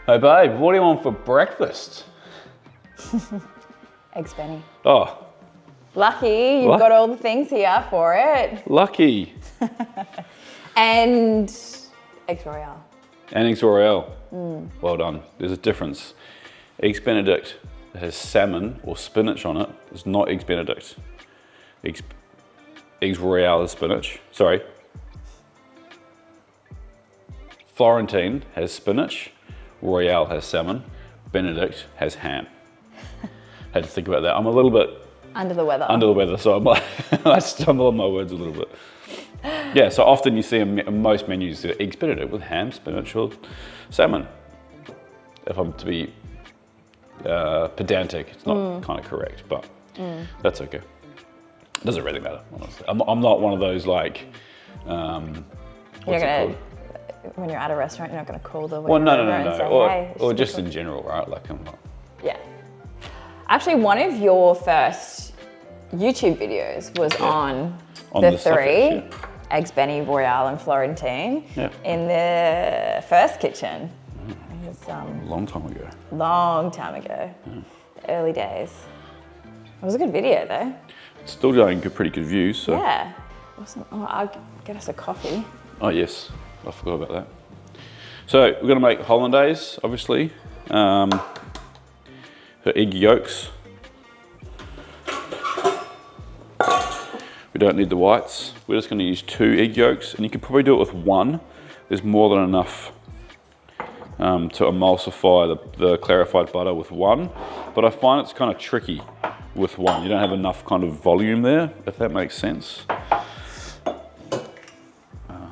Hey babe, what do you want for breakfast? Eggs Benny. Oh, Lucky, you've got all the things here for it. lucky. And eggs Royale. And eggs Royale. Well done. There's a difference. Eggs Benedict that has salmon or spinach on it is not eggs Benedict. Eggs Royale is spinach. Sorry. Florentine has spinach. Royale has salmon. Benedict has ham. Had to think about that. I'm a little bit Under the weather. under the weather, so I stumble on my words a little bit. Yeah, so often you see in most menus eggs Benedict with ham, spinach, or salmon. If I'm to be pedantic, it's not kind of correct, but that's okay. It doesn't really matter, honestly. I'm not one of those like, what's it called? When you're at a restaurant, you're not going to call the waiter Well, no. and say, hey, Or just in general, right? Like I'm not. Yeah. Actually, one of your first YouTube videos was on the three, subject, Eggs Benny, Royale and Florentine, in the first kitchen. It was Long time ago. long time ago, the early days. It was a good video though. It's still getting pretty good views, so. Yeah. Awesome. Oh, I'll get us a coffee. Oh yes, I forgot about that. So we're gonna make hollandaise, obviously. For egg yolks. We don't need the whites. We're just gonna use 2 egg yolks, and you can probably do it with 1. There's more than enough to emulsify the clarified butter with 1, but I find it's kind of tricky with 1. You don't have enough kind of volume there, if that makes sense.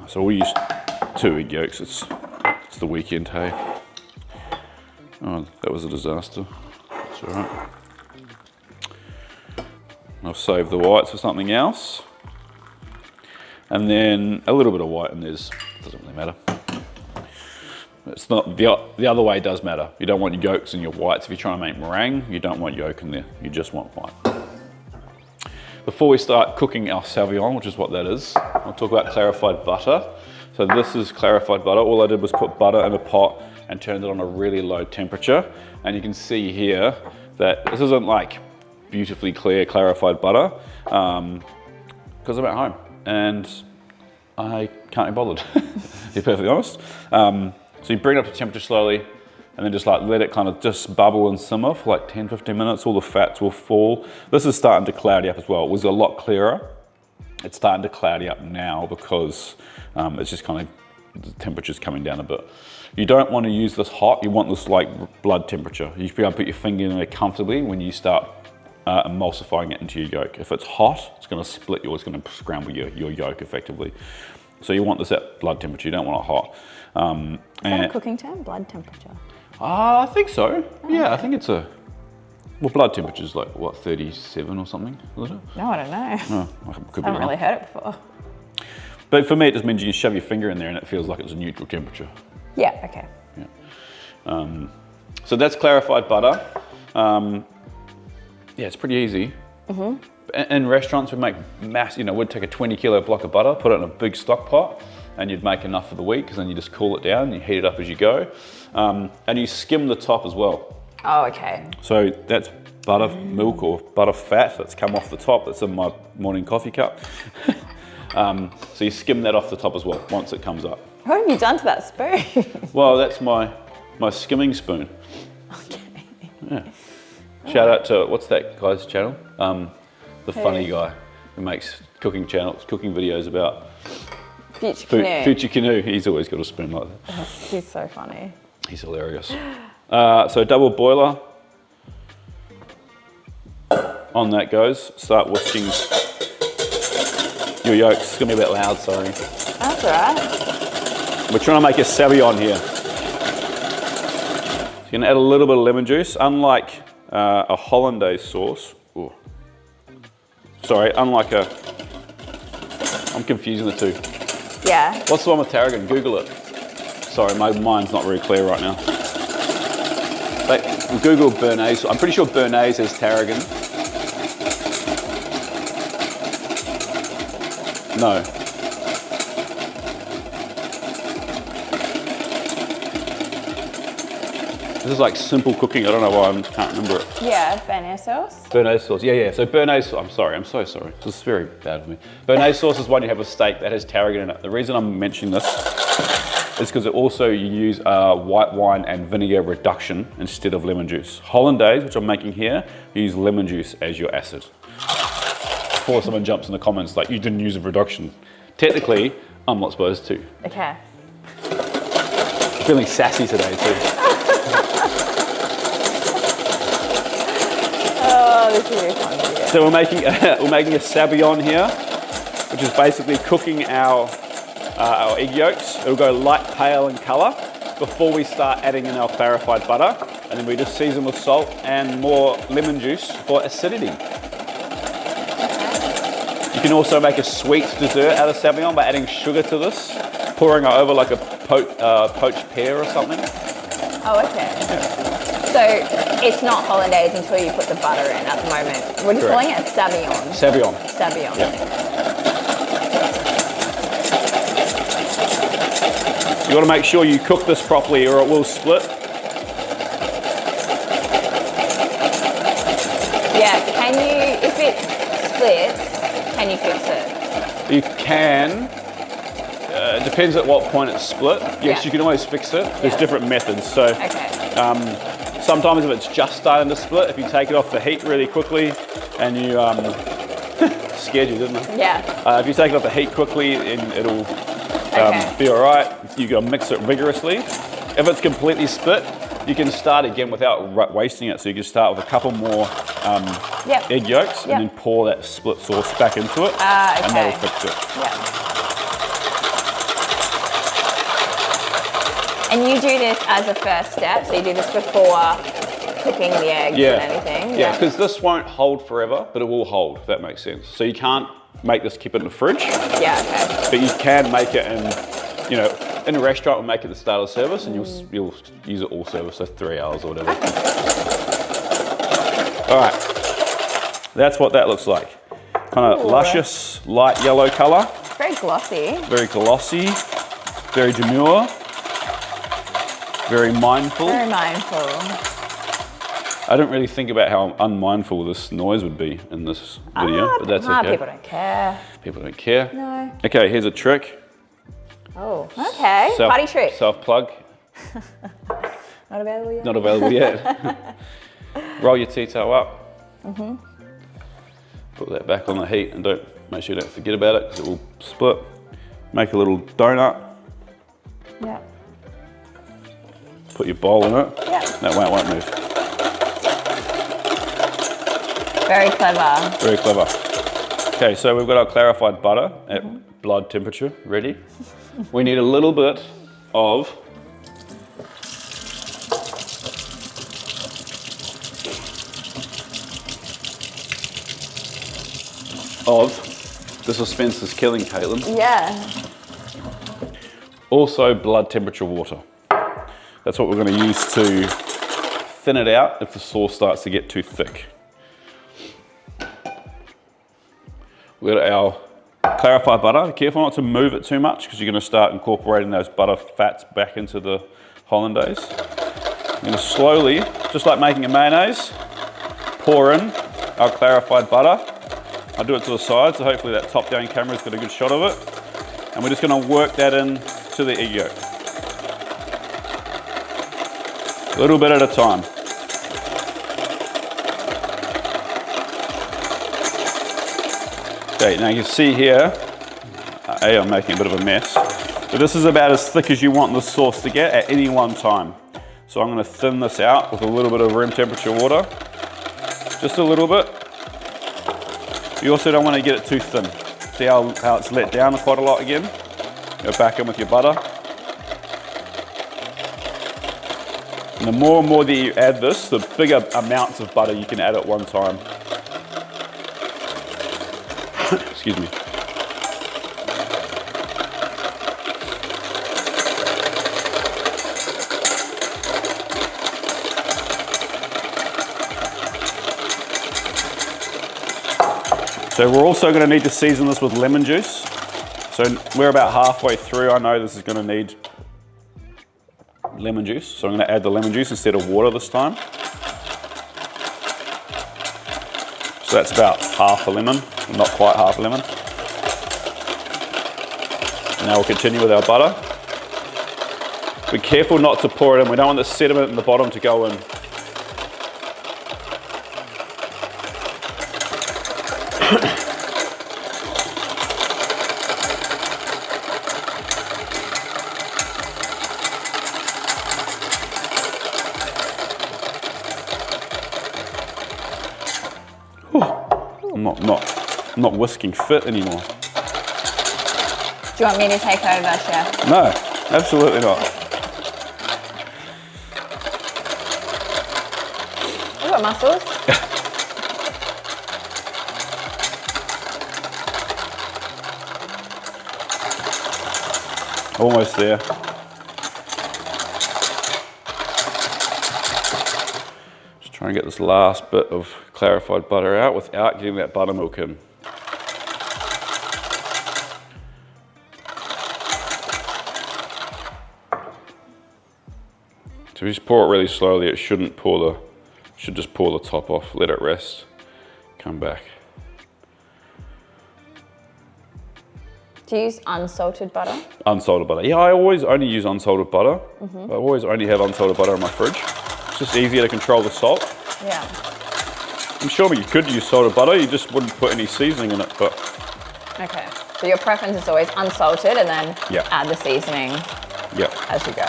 So we use 2 egg yolks. It's the weekend, hey. Oh, that was a disaster. That's all right. I'll save the whites for something else. And then a little bit of white in this, doesn't really matter. It's not, the other way does matter. You don't want your yolks and your whites. If you're trying to make meringue, you don't want yolk in there. You just want white. Before we start cooking our savion, which is what that is, I'll talk about clarified butter. So this is clarified butter. All I did was put butter in a pot and turned it on a really low temperature. And you can see here that this isn't like beautifully clear clarified butter because I'm at home and I can't be bothered, to be perfectly honest. So you bring it up to temperature slowly and then just like let it kind of just bubble and simmer for like 10-15 minutes. All the fats will fall. This is starting to cloudy up as well. It was a lot clearer. It's starting to cloudy up now because it's just kind of, the temperature's coming down a bit. You don't want to use this hot. You want this like blood temperature. You should be able to put your finger in there comfortably when you start emulsifying it into your yolk. If it's hot, it's going to split you, it's going to scramble your yolk effectively. So you want this at blood temperature, you don't want it hot. Is that a cooking term, blood temperature? I think so. Yeah, I think it's well, blood temperature is like, what, 37 or something, is it? No, I don't know. Oh, I could be I haven't wrong. really heard it before. But for me, it just means you shove your finger in there and it feels like it's a neutral temperature. Yeah, okay. Yeah. So that's clarified butter. Yeah, it's pretty easy. In restaurants, we make we'd take a 20 kilo block of butter, put it in a big stock pot, and you'd make enough for the week, because then you just cool it down, you heat it up as you go. And you skim the top as well. Oh, okay. So that's butter milk or butter fat that's come off the top, that's in my morning coffee cup. So you skim that off the top as well, once it comes up. What have you done to that spoon? Well, that's my skimming spoon. Okay. Yeah. Shout out to, what's that guy's channel? The funny guy who makes cooking videos about Future Canoe. Future Canoe. He's always got a spoon like that. He's so funny. He's hilarious. So double boiler. On that goes. Start whisking your yolks. It's gonna be a bit loud, sorry. That's all right. We're trying to make a savion here. So you're gonna add a little bit of lemon juice. Unlike a hollandaise sauce. Ooh. Sorry, unlike I'm confusing the two. Yeah. What's the one with tarragon? Google it. Sorry, my mind's not very clear right now. But Google Béarnaise. I'm pretty sure Béarnaise has tarragon. No. This is like simple cooking. I don't know why I can't remember it. Yeah, béarnaise sauce. Béarnaise sauce, yeah. So béarnaise sauce, I'm so sorry. This is very bad of me. Béarnaise sauce is when you have a steak that has tarragon in it. The reason I'm mentioning this is because you use white wine and vinegar reduction instead of lemon juice. Hollandaise, which I'm making here, you use lemon juice as your acid. Before someone jumps in the comments like, you didn't use a reduction. Technically, I'm not supposed to. Okay. Feeling sassy today too. Oh, this is really fun video. So we're making a sabayon here, which is basically cooking our egg yolks. It'll go light pale in colour before we start adding in our clarified butter, and then we just season with salt and more lemon juice for acidity. You can also make a sweet dessert out of sabayon by adding sugar to this, pouring it over like a poached pear or something. Oh, okay. Yeah. So it's not hollandaise until you put the butter in at the moment. We're just calling it sabayon. Sabayon. Sabayon. Yeah. You got to make sure you cook this properly or it will split. Yeah, if it splits, can you fix it? You can. It depends at what point it's split. Yes, you can always fix it. There's different methods. So sometimes if it's just starting to split, if you take it off the heat really quickly and you scared you, didn't it? Yeah. If you take it off the heat quickly, it'll be all right. You got to mix it vigorously. If it's completely split, you can start again without wasting it. So you can start with a couple more egg yolks and then pour that split sauce back into it, and that'll fix it. Yeah. And you do this as a first step, so you do this before cooking the eggs and anything? Yeah, because this won't hold forever, but it will hold, if that makes sense. So you can't make this, keep it in the fridge. Yeah, okay. But you can make it in a restaurant, we'll make it the start of service, and you'll use it all service, so 3 hours or whatever. All right, that's what that looks like. Kind of luscious, light yellow color. Very glossy. Very glossy, very demure. Very mindful. Very mindful. I don't really think about how unmindful this noise would be in this video, but that's okay. People don't care. People don't care. No. Okay, here's a trick. Oh, okay. Party trick. Self-plug. Not available yet? Not available yet. Roll your tea towel up. Put that back on the heat and make sure you don't forget about it because it will split. Make a little donut. Yeah. Put your bowl in it. Yeah. That way it won't move. Very clever. Very clever. Okay, so we've got our clarified butter at blood temperature ready. We need a little bit of the suspense is killing Caitlin. Yeah. Also blood temperature water. That's what we're going to use to thin it out if the sauce starts to get too thick. We've got our clarified butter. Be careful not to move it too much because you're going to start incorporating those butter fats back into the hollandaise. We're going to slowly, just like making a mayonnaise, pour in our clarified butter. I do it to the side, so hopefully that top-down camera's got a good shot of it. And we're just going to work that in to the egg yolk. A little bit at a time. Okay, now you can see here, I'm making a bit of a mess, but this is about as thick as you want the sauce to get at any one time. So I'm going to thin this out with a little bit of room temperature water, just a little bit. You also don't want to get it too thin. See how it's let down quite a lot again? Go back in with your butter. And the more and more that you add this, the bigger amounts of butter you can add at one time. Excuse me. So we're also going to need to season this with lemon juice. So we're about halfway through. I know this is going to need lemon juice. So I'm going to add the lemon juice instead of water this time. So that's about half a lemon, not quite half a lemon. Now we'll continue with our butter. Be careful not to pour it in. We don't want the sediment in the bottom to go in. I'm not whisking fit anymore. Do you want me to take over, Chef? No, absolutely not. I've got muscles. Almost there. Just trying to get this last bit of clarified butter out without getting that buttermilk in. So if you just pour it really slowly, it should just pour the top off, let it rest, come back. Do you use unsalted butter? Unsalted butter. Yeah, I always only use unsalted butter. I always only have unsalted butter in my fridge. It's just easier to control the salt. Yeah. I'm sure you could use salted butter, you just wouldn't put any seasoning in it, but... Okay, so your preference is always unsalted and then add the seasoning as you go.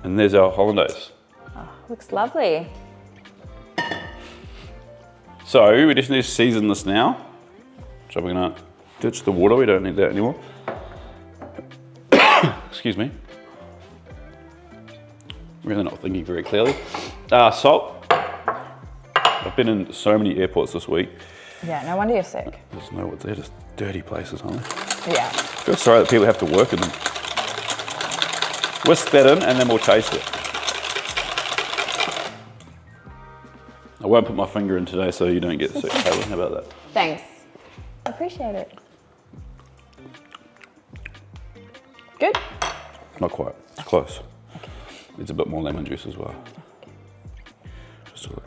And there's our hollandaise. Oh, looks lovely. So we just need to season this now. So we're gonna ditch the water, we don't need that anymore. Excuse me. Really not thinking very clearly. Salt. I've been in so many airports this week. Yeah, no wonder you're sick. They're just dirty places, aren't they? Yeah. I feel sorry that people have to work in them. Whisk that in and then we'll taste it. I won't put my finger in today so you don't get sick, Haley. How about that? Thanks. I appreciate it. Good? Not quite. It's close. Okay. It's a bit more lemon juice as well. Just a little.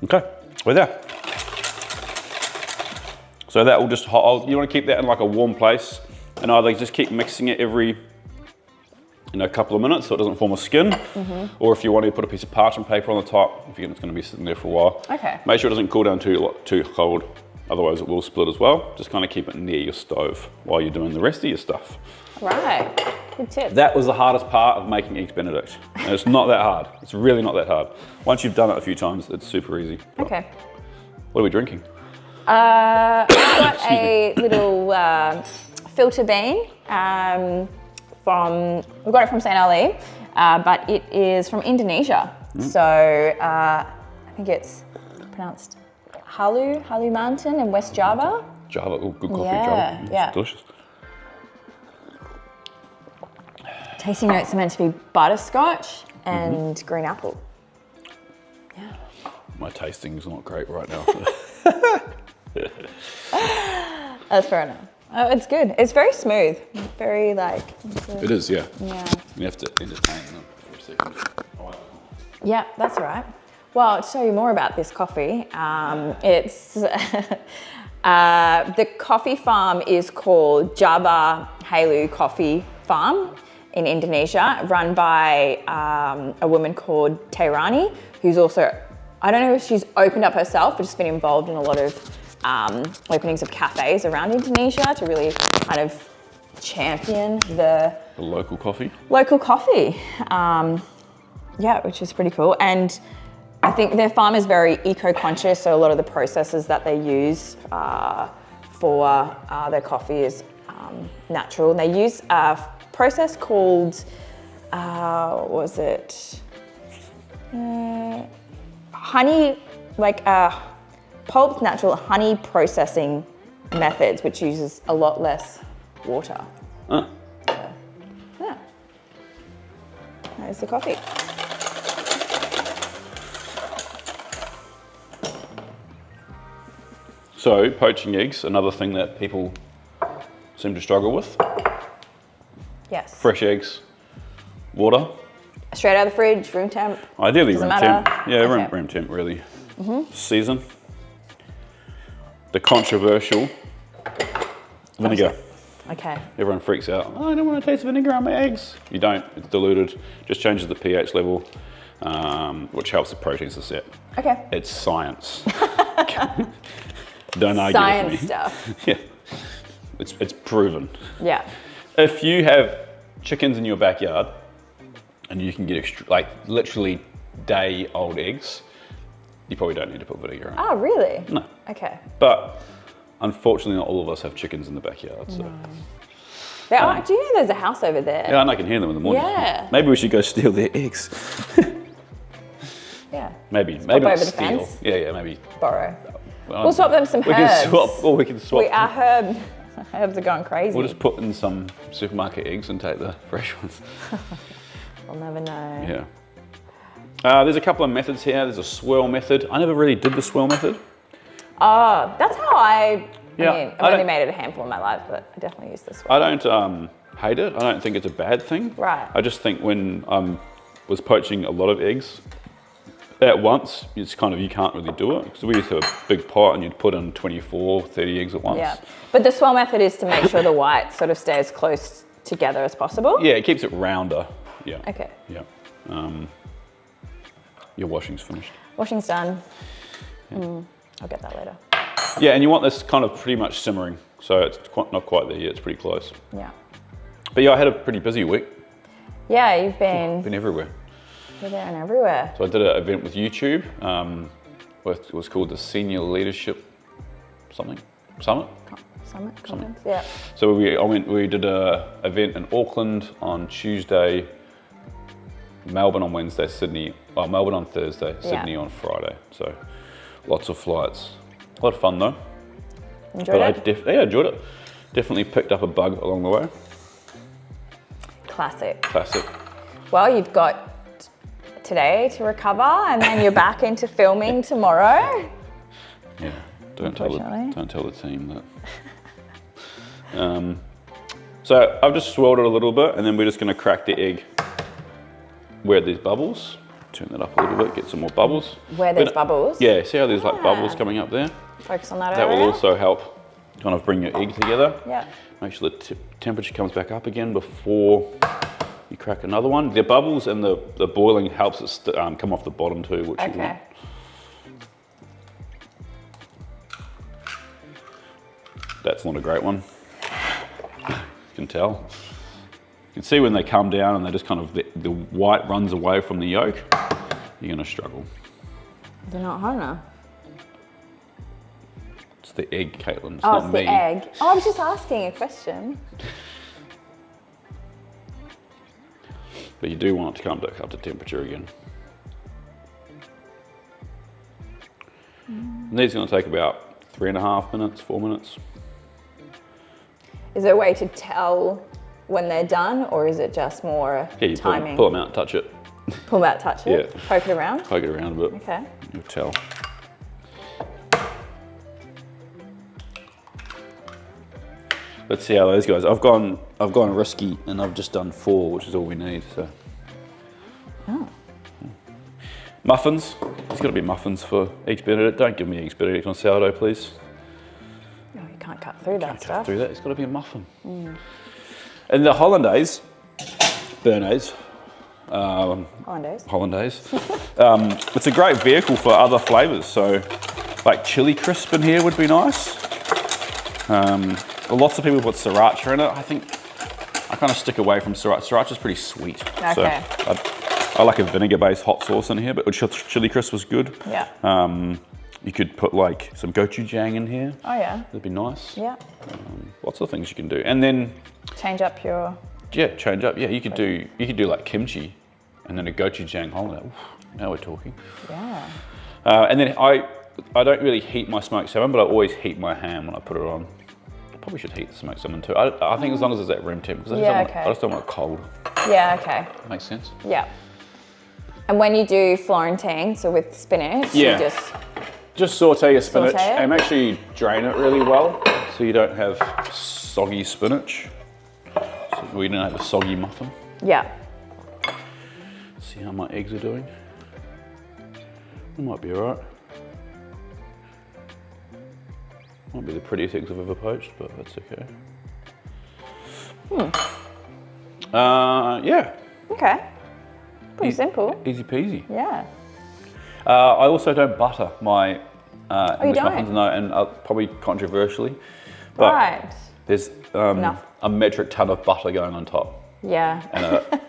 Okay, we're there. So that will just, you want to keep that in like a warm place and either just keep mixing it every couple of minutes so it doesn't form a skin, or if you want to put a piece of parchment paper on the top, if it's going to be sitting there for a while. Okay. Make sure it doesn't cool down too cold, otherwise it will split as well. Just kind of keep it near your stove while you're doing the rest of your stuff. Right, good tip. That was the hardest part of making Eggs Benedict. And it's not that hard. It's really not that hard. Once you've done it a few times, it's super easy. Okay. What are we drinking? I've got a little filter bean we got it from St. Ali, but it is from Indonesia. So I think it's pronounced Halu Mountain in West Java. Java, oh, good coffee, Yeah, Java. yeah. It's delicious. Tasting notes are meant to be butterscotch and green apple. Yeah. My tasting's not great right now. That's fair enough. Oh, it's good. It's very smooth. Very It is, yeah. Yeah. You have to entertain them for a second. Yeah, that's all right. Well, to tell you more about this coffee, it's the coffee farm is called Java Halu Coffee Farm in Indonesia, run by a woman called Tehrani, who's also, I don't know if she's opened up herself, but just been involved in a lot of openings of cafes around Indonesia to really kind of champion the local coffee. Local coffee, yeah, which is pretty cool. And I think their farm is very eco-conscious, so a lot of the processes that they use for their coffee is natural. And they use a process called, what was it? Honey, pulped natural honey processing methods, which uses a lot less water. Ah. So, yeah. There's the coffee. So poaching eggs, another thing that people seem to struggle with. Yes. Fresh eggs, water. Straight out of the fridge, room temp. Ideally Doesn't room matter. temp. Yeah, Okay. room temp really. Season. The controversial vinegar. Okay. Everyone freaks out. Oh, I don't want to taste vinegar on my eggs. You don't. It's diluted. Just changes the pH level, which helps the proteins to set. Okay. It's science. Don't argue with Science me. stuff. Yeah. It's proven. Yeah. If you have chickens in your backyard and you can get literally day-old eggs, you probably don't need to put vinegar on. Oh, really? No. Okay. But unfortunately, not all of us have chickens in the backyard. So. There are, do you know there's a house over there? Yeah, and I can hear them in the morning. Yeah. Maybe we should go steal their eggs. Yeah. Maybe over not the steal. fence. Yeah, maybe. Borrow. Well, We'll swap them some we herbs. can swap, or we can swap. Our herbs are going crazy. We'll just put in some supermarket eggs and take the fresh ones. We'll never know. Yeah. There's a couple of methods here. There's a swirl method. I never really did the swirl method. Oh, that's how I Yeah, mean, I I've only don't- made it a handful in my life, but I definitely use this I one. don't hate it. I don't think it's a bad thing. Right. I just think when I was poaching a lot of eggs at once, it's kind of, you can't really do it. So we used to have a big pot and you'd put in 24, 30 eggs at once. Yeah. But the swirl method is to make sure the white sort of stays close together as possible. Yeah, it keeps it rounder. Yeah. Okay. Yeah. Your washing's finished. Washing's done. I'll get that later. Yeah, and you want this kind of pretty much simmering. So it's not quite there yet, it's pretty close. Yeah. But yeah, I had a pretty busy week. Yeah, you've been Been everywhere. here, there, and everywhere. So I did an event with YouTube. It was called the Senior Leadership Summit. Summit conference. Yeah. So we did an event in Auckland on Tuesday, Melbourne on Wednesday, Melbourne on Thursday, Sydney on Friday. So lots of flights. A lot of fun though. Enjoyed it? I enjoyed it. Definitely picked up a bug along the way. Classic. Classic. Well, you've got today to recover, and then you're back into filming tomorrow. Yeah. Don't tell the team that. So I've just swirled it a little bit, and then we're just going to crack the egg where there's bubbles. Turn that up a little bit, get some more bubbles. Where there's bubbles? Yeah, see how there's like bubbles coming up there? Focus on that That area. will also help kind of bring your egg together. Yeah. Make sure the temperature comes back up again before you crack another one. The bubbles and the boiling helps it come off the bottom too, which you want. Okay. That's not a great one. You can tell. You can see when they come down and they just kind of, the white runs away from the yolk, you're gonna struggle. They're not hard enough. It's the egg, Caitlin, it's Oh, not it's me. the egg. Oh, I was just asking a question. But you do want it to come back up to temperature again. And these are gonna take about 3.5 minutes, 4 minutes. Is there a way to tell when they're done, or is it just more Yeah, you timing? pull them out and touch it. Pull that, touch it, Yeah. poke it around. Poke it around a bit. Okay. You'll tell. Let's see how those guys. I've gone risky and I've just done 4, which is all we need. So. Oh. Muffins. There's got to be muffins for Eggs Benedict. Don't give me Eggs Benedict on sourdough, please. No, you can't cut through that Cut stuff. through that. It's got to be a muffin. And the hollandaise, Bernays, Hollandaise. it's a great vehicle for other flavours. So, like chili crisp in here would be nice. Lots of people put sriracha in it. I think I kind of stick away from sriracha. Sriracha's pretty sweet. Okay. So I like a vinegar-based hot sauce in here, but chili crisp was good. Yeah. You could put like some gochujang in here. Oh yeah. That'd be nice. Yeah. Lots of things you can do. And then Change up your. yeah, change up. Yeah, you could do like kimchi and then a gochujang hollandaise. Oof, now we're talking. Yeah. And then I don't really heat my smoked salmon, but I always heat my ham when I put it on. Probably should heat the smoked salmon too. I think as long as it's at room temp, because I just don't want it cold. Yeah, okay. Makes sense. Yeah. And when you do Florentine, so with spinach, you just saute your spinach Saute it? and make sure you drain it really well so you don't have soggy spinach. So we don't have a soggy muffin. Yeah. See how my eggs are doing. It might be alright. Might be the prettiest eggs I've ever poached, but that's okay. Yeah. Okay. Pretty simple. Easy peasy. Yeah. I also don't butter my English don't? muffins, no, and probably controversially, but Right. there's a metric ton of butter going on top Yeah. and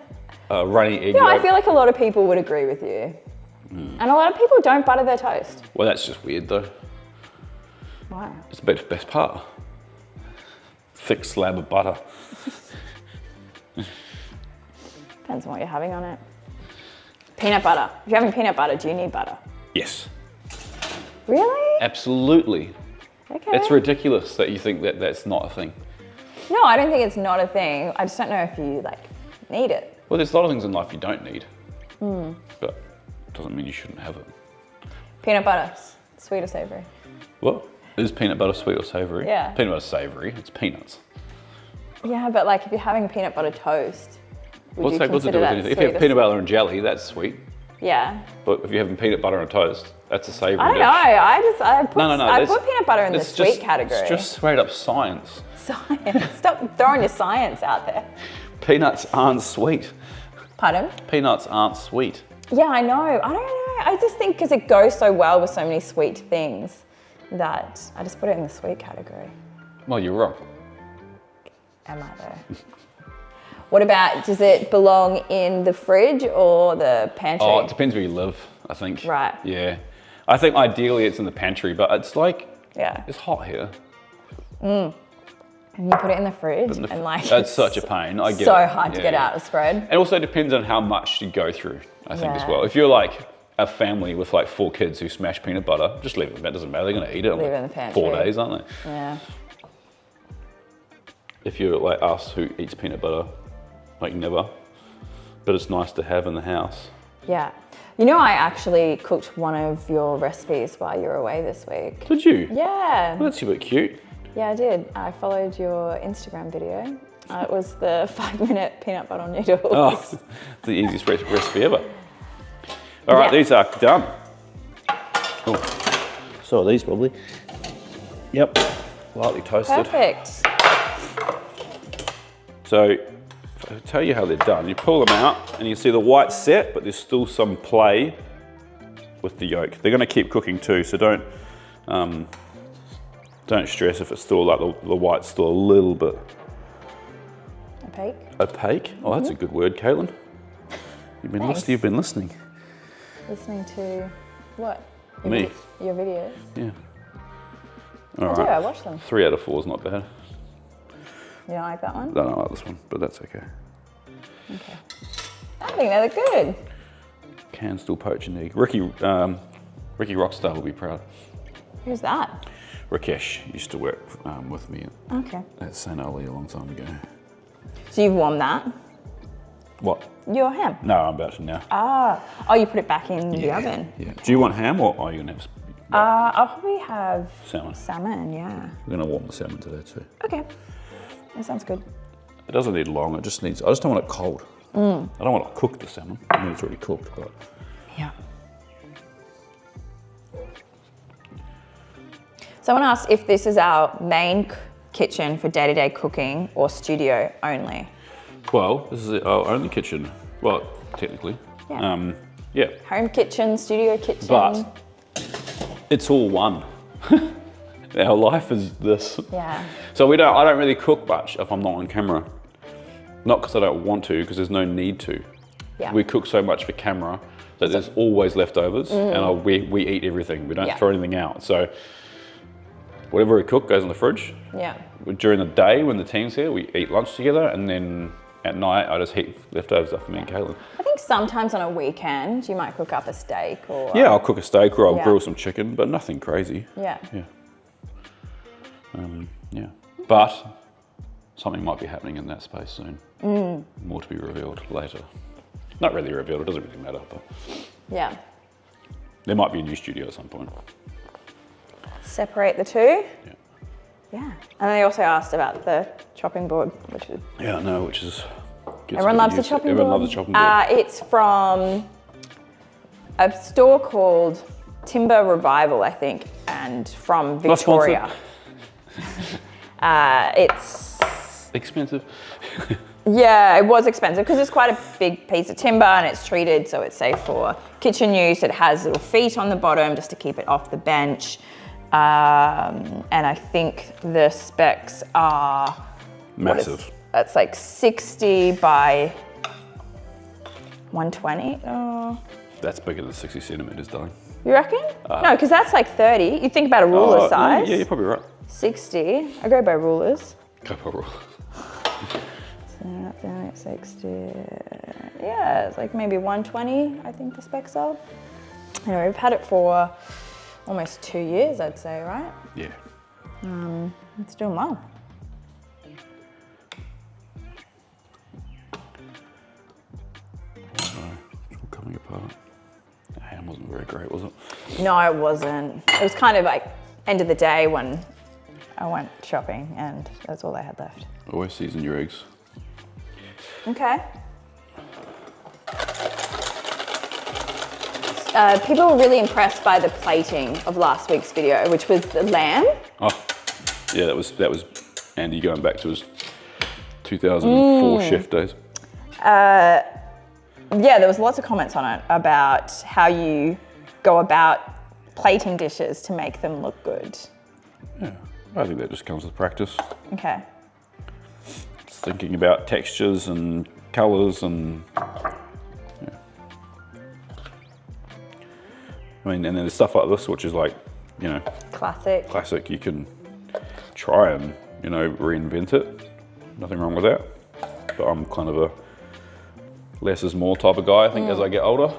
a runny egg No, I yolk. feel like a lot of people would agree with you. And a lot of people don't butter their toast. Well, that's just weird though. Wow. It's the best part. Thick slab of butter. Depends on what you're having on it. Peanut butter. If you're having peanut butter, do you need butter? Yes, Really? absolutely. Okay. It's ridiculous that you think that that's not a thing. No, I don't think it's not a thing. I just don't know if you need it. Well, there's a lot of things in life you don't need, but it doesn't mean you shouldn't have it. Peanut butter, sweet or savory? What? Is peanut butter sweet or savory? Yeah. Peanut butter savoury, it's peanuts. Yeah, but if you're having peanut butter toast, would you What's it do consider with that anything? If sweet you have or peanut butter and jelly, that's sweet. Yeah. But if you're having peanut butter and toast, that's a savoury I don't dish. know. I No, put peanut butter in the it's sweet category. It's just straight up science. Science. Stop throwing your science out there. Peanuts aren't sweet. Pardon? Peanuts aren't sweet. Yeah, I know. I don't know. I just think because it goes so well with so many sweet things that I just put it in the sweet category. Well, you're wrong. Am I though? What about, does it belong in the fridge or the pantry? Oh, it depends where you live, I think. Right. Yeah. I think ideally it's in the pantry, but it's Yeah. it's hot here. And you put it in the fridge and That's such a pain. I get so it. hard to get out of spread. It also depends on how much you go through, I think, as Yeah. well. If you're like a family with 4 kids who smash peanut butter, just leave it. That doesn't matter. They're going to eat it Leave it in the pantry. 4 days, aren't they? Yeah. If you're like us who eats peanut butter, never, but it's nice to have in the house. Yeah. You know, I actually cooked one of your recipes while you were away this week. Did you? Yeah. Well, that's a bit cute. Yeah, I did. I followed your Instagram video. It was the 5-minute peanut butter noodles. Oh, it's the easiest recipe ever. All right, Yeah. these are done. Oh, so are these probably. Yep, lightly toasted. Perfect. So, if I tell you how they're done, you pull them out and you see the white's set, but there's still some play with the yolk. They're going to keep cooking too, so don't stress if it's still the white's still a little bit Opaque. opaque. Oh, that's a good word, Caitlin. You've been Thanks. listening. You've been listening. Listening to what? Me. Your videos. Yeah. I All do, right. I watch them. 3 out of 4 is not bad. You don't like that one? I don't like this one, but that's okay. Okay. I think they look good. Can still poach an egg. Ricky Rockstar will be proud. Who's that? Rakesh used to work with me Okay. at St. Oli a long time ago. So you've warmed that? What? Your ham? No, I'm about to now. Oh, you put it back in the oven? Yeah. Do you want ham or are you going to have I'll probably have salmon? salmon, yeah. We're going to warm the salmon today too. Okay. That sounds good. It doesn't need long, I just don't want it cold. I don't want to cook the salmon. I mean, it's already cooked, but. Yeah. Someone asked if this is our main kitchen for day-to-day cooking or studio only. Well, this is our only kitchen. Well, technically. Yeah. Yeah. Home kitchen, studio kitchen. But it's all one. Our life is this. Yeah. So I don't really cook much if I'm not on camera. Not because I don't want to, because there's no need to. Yeah. We cook so much for camera that there's always leftovers, and we eat everything. We don't throw anything out. So whatever we cook goes in the fridge. Yeah. During the day when the team's here, we eat lunch together, and then at night I just heat leftovers up for me and Caitlin. I think sometimes on a weekend you might cook up a steak or... Yeah, I'll cook a steak or I'll Yeah. grill some chicken, but nothing crazy. Yeah. Yeah. Yeah. But something might be happening in that space soon. More to be revealed later. Not really revealed, it doesn't really matter, but Yeah. there might be a new studio at some point. Separate the two. Yeah. Yeah. And they also asked about the chopping board, which is... Yeah, I know, which is... Everyone loves the chopping board. Everyone loves the chopping board. It's from a store called Timber Revival, I think, and from Victoria. It's... Expensive. Yeah, it was expensive because it's quite a big piece of timber and it's treated so it's safe for kitchen use. It has little feet on the bottom just to keep it off the bench. And I think the specs are... Massive. That's like 60 by 120. Oh. That's bigger than 60 centimetres, darling. You reckon? No, because that's like 30. You think about a ruler size. Yeah, you're probably right. 60. I go by rulers. Go for a roll. So that's only 60. Yeah, it's like maybe 120, I think the specs are. Anyway, we've had it for almost 2 years, I'd say, right? Yeah. It's doing well. It's all coming apart. The ham wasn't very great, was it? No, it wasn't. It was kind of like end of the day when I went shopping and that's all I had left. Always season your eggs. Okay. People were really impressed by the plating of last week's video, which was the lamb. Oh, yeah, that was Andy going back to his 2004 chef days. Yeah, there was lots of comments on it about how you go about plating dishes to make them look good. Yeah, I think that just comes with practice. Okay. Thinking about textures and colours and yeah. I mean, and then there's stuff like this, which is like, you know, classic. You can try and, you know, reinvent it. Nothing wrong with that. But I'm kind of a less is more type of guy, I think, as I get older.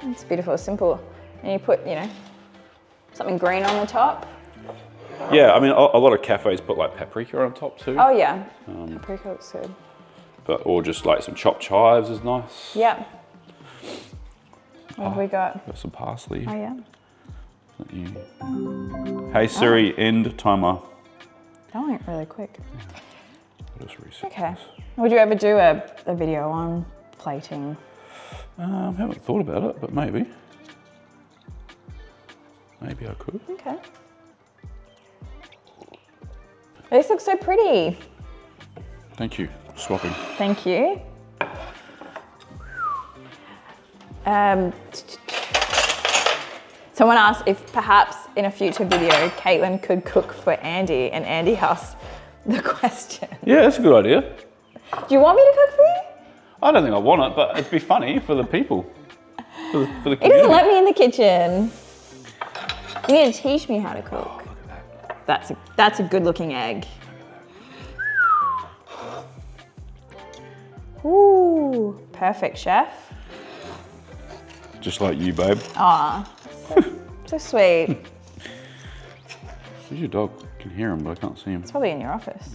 It's beautiful, simple. And you put, you know, something green on the top. Yeah, I mean, a lot of cafes put like paprika on top too. Oh yeah, paprika looks good. But, or just like some chopped chives is nice. Yeah. What have we got? Got some parsley. Oh yeah. Hey Siri, end timer. That went really quick. I'll just reset Okay. this. Would you ever do a video on plating? I haven't thought about it, but maybe. Maybe I could. Okay. This looks so pretty. Thank you. Swapping. Thank you. Someone asked if perhaps in a future video, Caitlin could cook for Andy, and Andy asked the question. Yeah, that's a good idea. Do you want me to cook for you? I don't think I want it, but it'd be funny for the people. For the He community. doesn't let me in the kitchen. You need to teach me how to cook. Oh, look at that. That's a good looking egg. Ooh, perfect, chef. Just like you, babe. Aw, so sweet. Where's your dog? I can hear him, but I can't see him. It's probably in your office.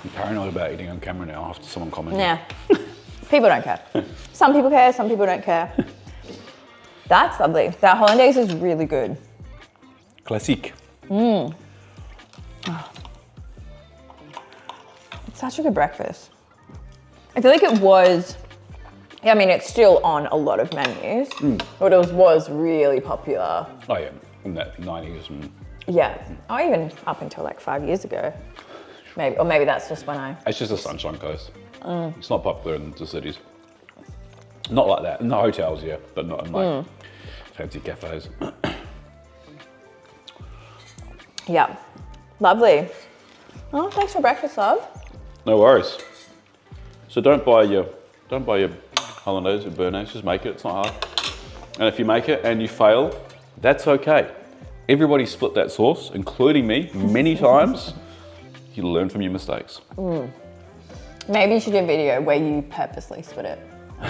I'm paranoid about eating on camera now after someone commented. Yeah. People don't care. Some people care, some people don't care. That's lovely. That hollandaise is really good. Classique. It's such a good breakfast. I feel like it was, I mean, it's still on a lot of menus, but it was really popular. Oh yeah, in the 90s and... Yeah, or even up until like 5 years ago. Maybe, or maybe that's just when I... It's just a Sunshine Coast. It's not popular in the cities. Not like that. In the hotels, yeah, but not in like fancy cafes. Yeah, lovely. Oh, thanks for breakfast, love. No worries. So don't buy your hollandaise or béarnaise, just make it, it's not hard. And if you make it and you fail, that's okay. Everybody split that sauce, including me, many times. You learn from your mistakes. Maybe you should do a video where you purposely split it.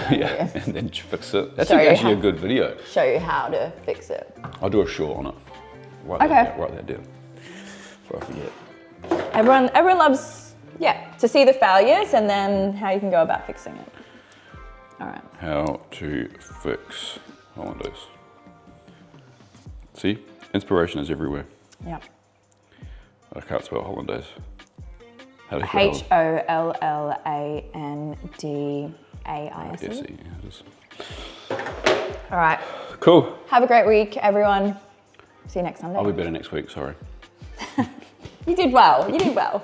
Yeah, and then fix it. That's Show you actually how- a good video. Show you how to fix it. I'll do a short on it. Write that down. Before I forget. Everyone loves, to see the failures and then how you can go about fixing it. All right. How to fix hollandaise. See, inspiration is everywhere. Yeah. I can't spell hollandaise. How do you spell HOLLANDAISE. S-E, yeah, it is. All right. Cool. Have a great week, everyone. See you next Sunday. I'll be better next week, sorry. You did well. You did well.